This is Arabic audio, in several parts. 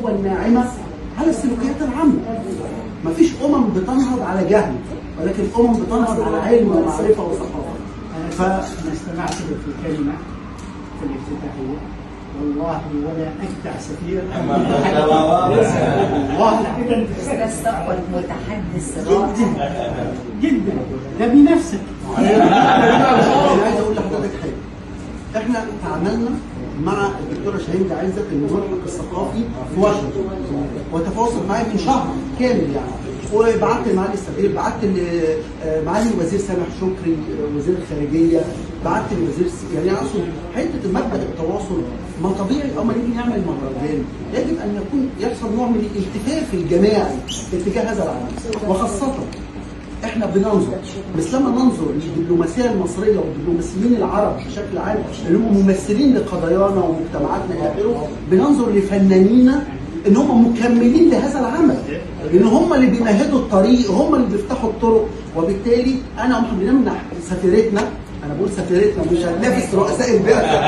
القوة الناعمة على السلوكيات العامة. مفيش بتنهض على جهل، ولكن بتنهض على علم ومعرفة وثقافة. أنا استمعت لك في كلمة في الافتتاحية، والله ولا أجدع سفير. والله أستاذ صفوت متحدث رائع جدا، ده بنفسك. أنا عايز أقول لحضرتك حاجة. إحنا تعاملنا مع الدكتورة شاهين عزت الملحق الثقافي في واشنطن، وتفاوضت معايا من شهر كامل يعني، وبعت لمعالي السفير، بعت لمعالي الوزير سامح شكري وزير الخارجيه، بعت لوزير يعني اقصد حته مبدا التواصل. ما طبيعي اما نيجي نعمل مهرجان يجب ان يحصل نوع من الالتفاف الجماعي اتجاه هذا العمل، وخاصه احنا بننظر مثلما ننظر للدبلوماسيه المصريه والدبلوماسيين العرب بشكل عام اللي هم ممثلين لقضايانا ومجتمعاتنا الى اخره، بننظر لفنانينا ان هم مكملين لهذا العمل، لان هم اللي بيمهدوا الطريق، هم اللي بيفتحوا الطرق. وبالتالي انا ومحمد بنمنح سفيرتنا، انا بقول سفيرتنا مش هننافس رؤساء البعثه،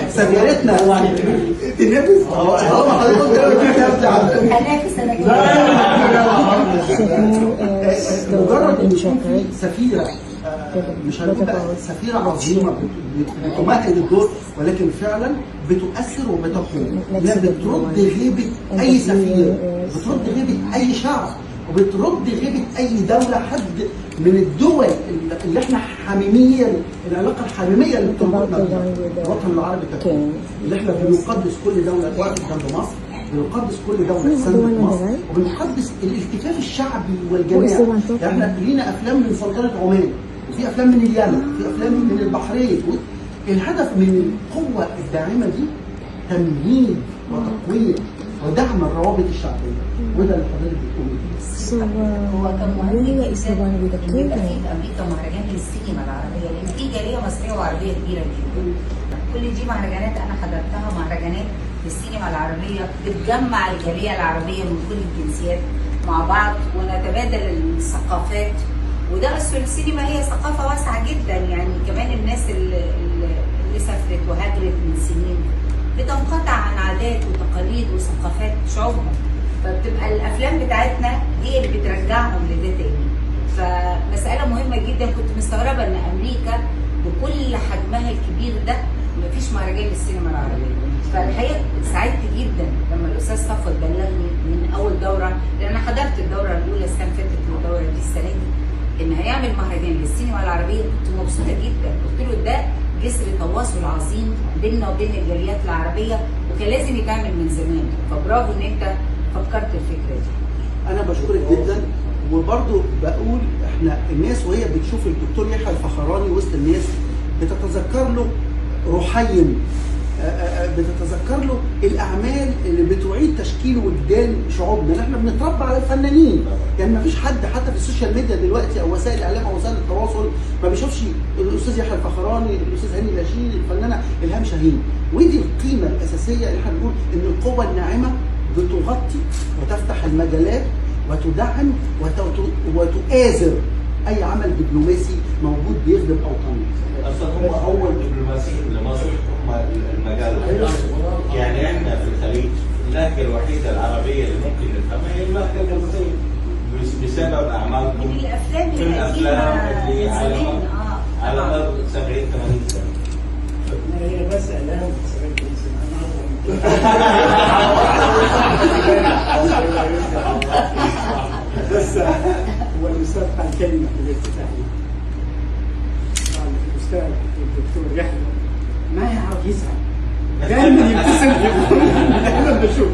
سفيرتنا تنافس هنافس انا مجرد ان يكون في سفيره، مش هنقول بقى سفيره عظيمه بتمهد الدور، ولكن فعلا بتؤثر وبتقوم، لا بترد غيبه اي سفير، بترد غيبه اي شعب، وبترد غيبه اي دوله، حد من الدول اللي احنا حميميه، العلاقه الحميميه اللي بتربطنا بالوطن العربي ككل، اللي احنا بنقدس كل دوله واقفه جنب مصر، بنقدس كل دوله سند مصر، وبنقدس الالتفاف الشعبي والجماعي. يعني احنا لينا افلام من سلطنه عمان، وفي افلام من اليمن، في افلام من البحرين. الهدف من القوه الداعمه دي تمهيد وتقويم ودعم الروابط الشعبيه، وده اللي حضرتك بتقولي فيه. هو كان مهم جدا ان يبقى في امريكا مهرجان للسينما العربيه، لان في جاليه مصريه وعربيه كبيره جدا. كل دي مهرجانات انا حضرتها، مهرجانات للسينما العربيه بتجمع الجاليه العربيه من كل الجنسيات مع بعض، ونتبادل الثقافات. وده اصل السينما هي ثقافه واسعه جدا، يعني كمان الناس اللي سافرت وهاجرت من سنين بتنقطع عن عادات وتقاليد وثقافات شعوبهم، فبتبقى الافلام بتاعتنا هي اللي بترجعهم لده تاني. فمساله مهمه جدا. كنت مستغربه ان امريكا بكل حجمها الكبير ده مفيش مهرجان للسينما العربيه. فالحقيقه سعدت جدا لما الاستاذ صفوت بلغني من اول دوره، لان انا حضرت الدوره الاولى السنه اللي فاتت والدوره دي السنه دي، ان هيعمل مهرجان للسينما العربيه. كنت مبسوطه جدا، قلت له ده جسر تواصل عظيم بيننا وبين الجاليات العربيه، وكان لازم يتعمل من زمان. فبرافو ان انت فكرت الفكره دي. انا بشكرك جدا، وبرضه بقول احنا الناس وهي بتشوف الدكتور يحيى الفخراني وسط الناس بتتذكر له رحيم، بتتذكر له الاعمال اللي بتعيد تشكيل وجدان شعوبنا. احنا بنتربى على الفنانين، يعني ما فيش حد حتى في السوشيال ميديا دلوقتي او وسائل الاعلام او وسائل التواصل ما بيشوفش الاستاذ يحيى الفخراني، الاستاذ هاني الاشيل، الفنانه الهام شاهين. ودي القيمه الاساسيه اللي احنا بنقول ان القوه الناعمه بتغطي وتفتح المجالات وتدعم وتؤازر اي عمل دبلوماسي موجود بيخدم اوطاننا. اصلا هم اول دبلوماسيين لمصر هم المجال، يعني احنا في الخليج اللهجه الوحيده العربيه اللي ممكن نفهمها هي اللهجه الجنوبيه بسبب اعمالهم من الافلام في الافلام اللي على مر 70 80 سنه. هي بس اعلام 70 سنه. بس هو الاستاذ قال كلمه في الافتتاحيه، قال الاستاذ الدكتور يحيى ما يعرف يزعل، دائما يبتسم. دائما بشوف